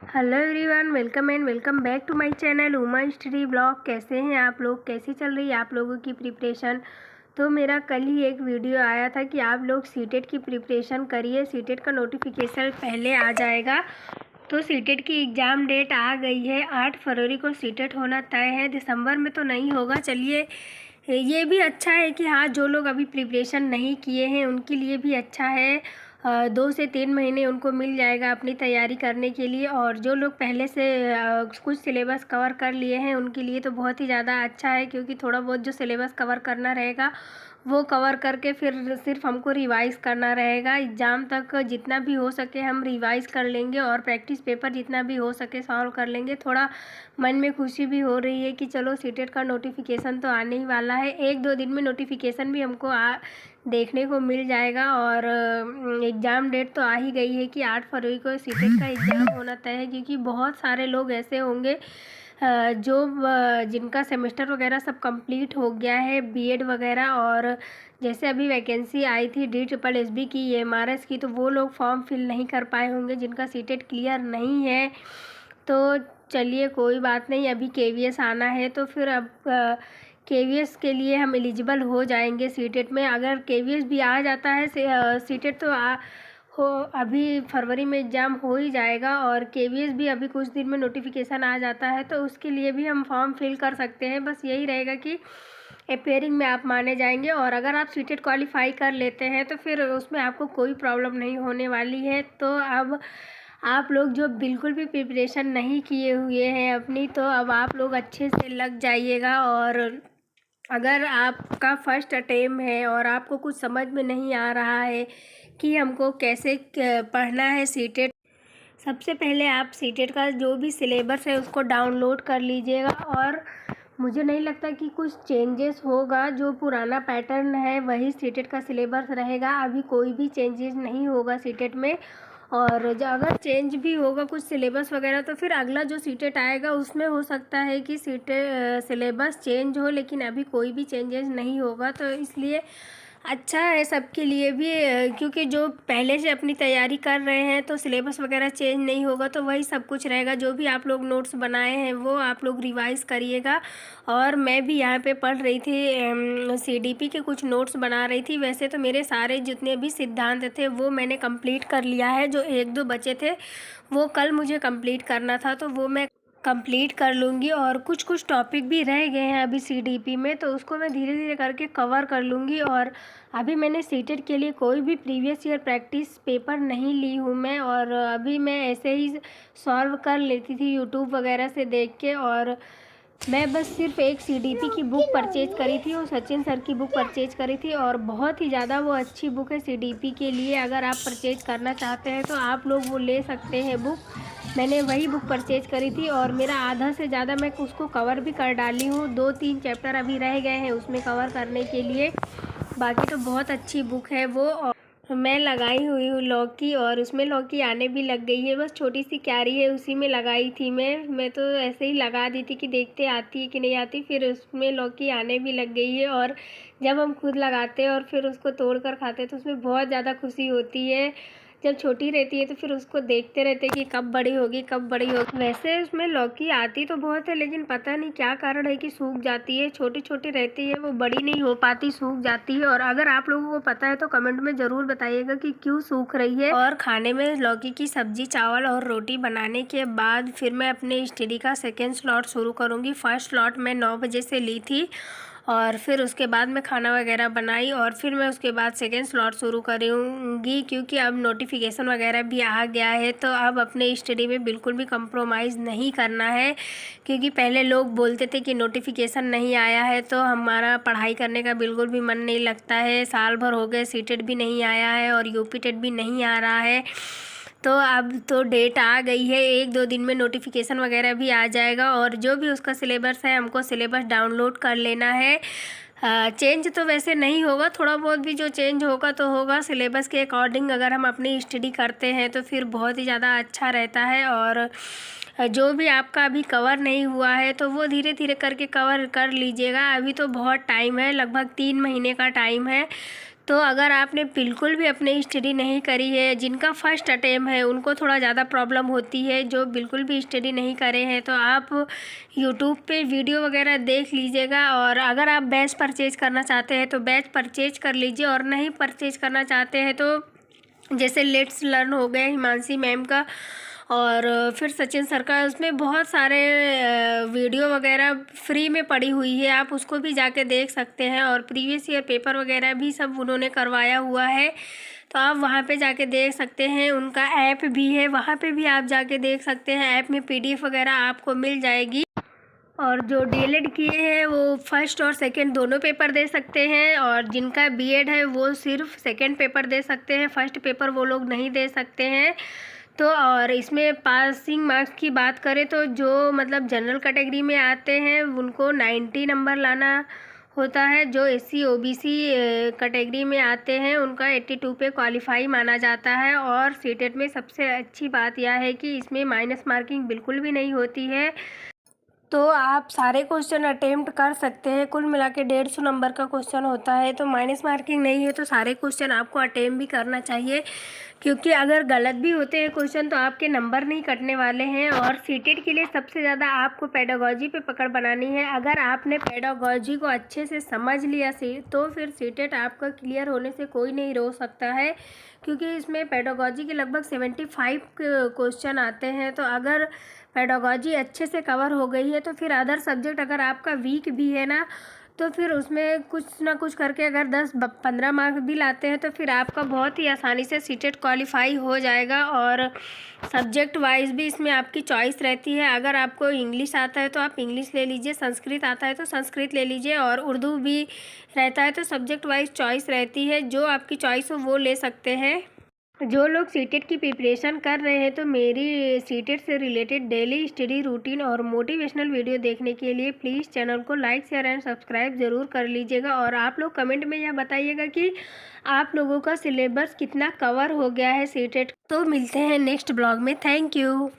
Hello everyone, welcome and welcome back to my channel Uma study blog. कैसे हैं आप लोग? कैसी चल रही है आप लोगों की प्रिपरेशन? तो मेरा कल ही एक वीडियो आया था कि आप लोग सीटेट की प्रिपरेशन करिए, सीटेट का नोटिफिकेशन पहले आ जाएगा। तो सीटेट की एग्ज़ाम डेट आ गई है, 8 फरवरी को सीटेट होना तय है। दिसंबर में तो नहीं होगा। चलिए, ये भी अच्छा है कि हाँ, जो लोग अभी प्रिपरेशन नहीं किए हैं उनके लिए भी अच्छा है। 2 से 3 महीने उनको मिल जाएगा अपनी तैयारी करने के लिए। और जो लोग पहले से कुछ सिलेबस कवर कर लिए हैं उनके लिए तो बहुत ही ज़्यादा अच्छा है, क्योंकि थोड़ा बहुत जो सिलेबस कवर करना रहेगा वो कवर करके फिर सिर्फ हमको रिवाइज़ करना रहेगा। एग्ज़ाम तक जितना भी हो सके हम रिवाइज़ कर लेंगे और प्रैक्टिस पेपर जितना भी हो सके सॉल्व कर लेंगे। थोड़ा मन में खुशी भी हो रही है कि चलो सीटेट का नोटिफिकेशन तो आने ही वाला है। 1-2 दिन में नोटिफिकेशन भी हमको देखने को मिल जाएगा। और एग्ज़ाम डेट तो आ ही गई है कि 8 फरवरी को सीटेट का एग्ज़ाम होना तय है, क्योंकि बहुत सारे लोग ऐसे होंगे जो जिनका सेमेस्टर वगैरह सब कंप्लीट हो गया है, बीएड वगैरह। और जैसे अभी वैकेंसी आई थी DSSB की, MRS की, तो वो लोग फॉर्म फिल नहीं कर पाए होंगे जिनका सीटेट क्लियर नहीं है। तो चलिए, कोई बात नहीं, अभी KVS आना है तो फिर अब KVS के लिए हम एलिजिबल हो जाएंगे सीटेट में। अगर KVS भी आ जाता है सीटेट तो अभी फरवरी में एग्ज़ाम हो ही जाएगा। और KVS भी अभी कुछ दिन में नोटिफिकेशन आ जाता है तो उसके लिए भी हम फॉर्म फिल कर सकते हैं। बस यही रहेगा कि अपेयरिंग में आप माने जाएंगे। और अगर आप सीटेट क्वालिफाई कर लेते हैं तो फिर उसमें आपको कोई प्रॉब्लम नहीं होने वाली है। तो अब आप लोग जो बिल्कुल भी प्रिपरेशन नहीं किए हुए हैं अपनी, तो अब आप लोग अच्छे से लग जाइएगा। और अगर आपका फर्स्ट अटेम्प्ट है और आपको कुछ समझ में नहीं आ रहा है कि हमको कैसे पढ़ना है सीटेट, सबसे पहले आप सीटेट का जो भी सिलेबस है उसको डाउनलोड कर लीजिएगा। और मुझे नहीं लगता कि कुछ चेंजेस होगा। जो पुराना पैटर्न है वही सीटेट का सिलेबस रहेगा, अभी कोई भी चेंजेस नहीं होगा सीटेट में। और जो अगर चेंज भी होगा कुछ सिलेबस वगैरह तो फिर अगला जो सीटेट आएगा उसमें हो सकता है कि सिलेबस चेंज हो, लेकिन अभी कोई भी चेंजेस नहीं होगा। तो इसलिए अच्छा है सबके लिए भी, क्योंकि जो पहले से अपनी तैयारी कर रहे हैं तो सिलेबस वगैरह चेंज नहीं होगा तो वही सब कुछ रहेगा। जो भी आप लोग नोट्स बनाए हैं वो आप लोग रिवाइज़ करिएगा। और मैं भी यहाँ पे पढ़ रही थी, CDP के कुछ नोट्स बना रही थी। वैसे तो मेरे सारे जितने भी सिद्धांत थे वो मैंने कंप्लीट कर लिया है। जो 1-2 बचे थे वो कल मुझे कंप्लीट करना था, तो वो मैं कंप्लीट कर लूँगी। और कुछ कुछ टॉपिक भी रह गए हैं अभी CDP में, तो उसको मैं धीरे धीरे करके कवर कर लूँगी। और अभी मैंने सीटेट के लिए कोई भी प्रीवियस ईयर प्रैक्टिस पेपर नहीं ली हूँ मैं, और अभी मैं ऐसे ही सॉल्व कर लेती थी यूट्यूब वगैरह से देख के। और मैं बस सिर्फ एक CDP की बुक परचेज करी थी, वो सचिन सर की बुक परचेज करी थी। और बहुत ही ज़्यादा वो अच्छी बुक है CDP के लिए। अगर आप परचेज करना चाहते हैं तो आप लोग वो ले सकते हैं बुक। मैंने वही बुक परचेज करी थी और मेरा आधा से ज़्यादा मैं उसको कवर भी कर डाली हूँ। 2-3 चैप्टर अभी रह गए हैं उसमें कवर करने के लिए। बाकी तो बहुत अच्छी बुक है वो। और मैं लगाई हुई हूँ लौकी, और उसमें लौकी आने भी लग गई है। बस छोटी सी क्यारी है उसी में लगाई थी मैं तो ऐसे ही लगा दी थी कि देखते आती है कि नहीं आती। फिर उसमें लौकी आने भी लग गई है। और जब हम खुद लगाते हैं और फिर उसको तोड़ कर खाते हैं तो उसमें बहुत ज़्यादा खुशी होती है। जब छोटी रहती है तो फिर उसको देखते रहते हैं कि कब बड़ी होगी कब बड़ी होगी। वैसे उसमें लौकी आती तो बहुत है, लेकिन पता नहीं क्या कारण है कि सूख जाती है। छोटी छोटी रहती है, वो बड़ी नहीं हो पाती, सूख जाती है। और अगर आप लोगों को पता है तो कमेंट में ज़रूर बताइएगा कि क्यों सूख रही है। और खाने में लौकी की सब्जी, चावल और रोटी बनाने के बाद फिर मैं अपने स्टडी का सेकेंड स्लॉट शुरू करूँगी। फर्स्ट स्लॉट मैं 9 बजे से ली थी, और फिर उसके बाद मैं खाना वगैरह बनाई और फिर मैं उसके बाद सेकेंड स्लॉट शुरू करूँगी, क्योंकि अब नोटिफिकेशन वगैरह भी आ गया है। तो अब अपने स्टडी में बिल्कुल भी कंप्रोमाइज़ नहीं करना है, क्योंकि पहले लोग बोलते थे कि नोटिफिकेशन नहीं आया है तो हमारा पढ़ाई करने का बिल्कुल भी मन नहीं लगता है। साल भर हो गए, सीटेट भी नहीं आया है और यूपी टेट भी नहीं आ रहा है। तो अब तो डेट आ गई है, 1-2 दिन में नोटिफिकेशन वगैरह भी आ जाएगा। और जो भी उसका सिलेबस है हमको सिलेबस डाउनलोड कर लेना है। चेंज तो वैसे नहीं होगा, थोड़ा बहुत भी जो चेंज होगा तो होगा सिलेबस के अकॉर्डिंग। अगर हम अपनी स्टडी करते हैं तो फिर बहुत ही ज़्यादा अच्छा रहता है। और जो भी आपका अभी कवर नहीं हुआ है तो वो धीरे धीरे करके कवर कर लीजिएगा। अभी तो बहुत टाइम है, लगभग 3 महीने का टाइम है। तो अगर आपने बिल्कुल भी अपनी स्टडी नहीं करी है, जिनका फर्स्ट अटेम्प्ट है उनको थोड़ा ज़्यादा प्रॉब्लम होती है, जो बिल्कुल भी स्टडी नहीं करे हैं तो आप यूट्यूब पे वीडियो वगैरह देख लीजिएगा। और अगर आप बैच परचेज करना चाहते हैं तो बैच परचेज कर लीजिए, और नहीं परचेज करना चाहते हैं तो जैसे लेट्स लर्न हो गया हिमांशी मैम का, और फिर सचिन सर का, उसमें बहुत सारे वीडियो वगैरह फ्री में पड़ी हुई है, आप उसको भी जाके देख सकते हैं। और प्रीवियस ईयर पेपर वगैरह भी सब उन्होंने करवाया हुआ है, तो आप वहाँ पे जाके देख सकते हैं। उनका ऐप भी है, वहाँ पे भी आप जाके देख सकते हैं। ऐप में PDF वगैरह आपको मिल जाएगी। और जो DELED किए हैं वो फर्स्ट और सेकंड दोनों पेपर दे सकते हैं, और जिनका BEd है वो सिर्फ सेकंड पेपर दे सकते हैं, फर्स्ट पेपर वो लोग नहीं दे सकते हैं। तो और इसमें पासिंग मार्क्स की बात करें तो जो मतलब जनरल कैटेगरी में आते हैं उनको 90 नंबर लाना होता है, जो SC OBC कैटेगरी में आते हैं उनका 82 पे क्वालिफाई माना जाता है। और सीटेट में सबसे अच्छी बात यह है कि इसमें माइनस मार्किंग बिल्कुल भी नहीं होती है, तो आप सारे क्वेश्चन अटेम्प्ट कर सकते हैं। कुल मिला के 150 नंबर का क्वेश्चन होता है, तो माइनस मार्किंग नहीं है, तो सारे क्वेश्चन आपको अटेम्प्ट भी करना चाहिए, क्योंकि अगर गलत भी होते हैं क्वेश्चन तो आपके नंबर नहीं कटने वाले हैं। और सीटेट के लिए सबसे ज़्यादा आपको पेडागोजी पे पकड़ बनानी है। अगर आपने पेडागोजी को अच्छे से समझ लिया तो फिर सीटेट आपका क्लियर होने से कोई नहीं रोक सकता है, क्योंकि इसमें पेडागोजी के लगभग 75 क्वेश्चन आते हैं। तो अगर पेडागोजी अच्छे से कवर हो गई है तो फिर अदर सब्जेक्ट अगर आपका वीक भी है ना, तो फिर उसमें कुछ ना कुछ करके अगर 10-15 मार्क्स भी लाते हैं तो फिर आपका बहुत ही आसानी से सीटेट क्वालिफाई हो जाएगा। और सब्जेक्ट वाइज भी इसमें आपकी चॉइस रहती है। अगर आपको इंग्लिश आता है तो आप इंग्लिश ले लीजिए, संस्कृत आता है तो संस्कृत ले लीजिए, और उर्दू भी रहता है तो सब्जेक्ट वाइज चॉइस रहती है, जो आपकी चॉइस हो वो ले सकते हैं। जो लोग सीटेट की प्रिपरेशन कर रहे हैं तो मेरी सीटेट से रिलेटेड डेली स्टडी रूटीन और मोटिवेशनल वीडियो देखने के लिए प्लीज़ चैनल को लाइक शेयर एंड सब्सक्राइब ज़रूर कर लीजिएगा। और आप लोग कमेंट में यह बताइएगा कि आप लोगों का सिलेबस कितना कवर हो गया है सीटेट। तो मिलते हैं नेक्स्ट ब्लॉग में। Thank you.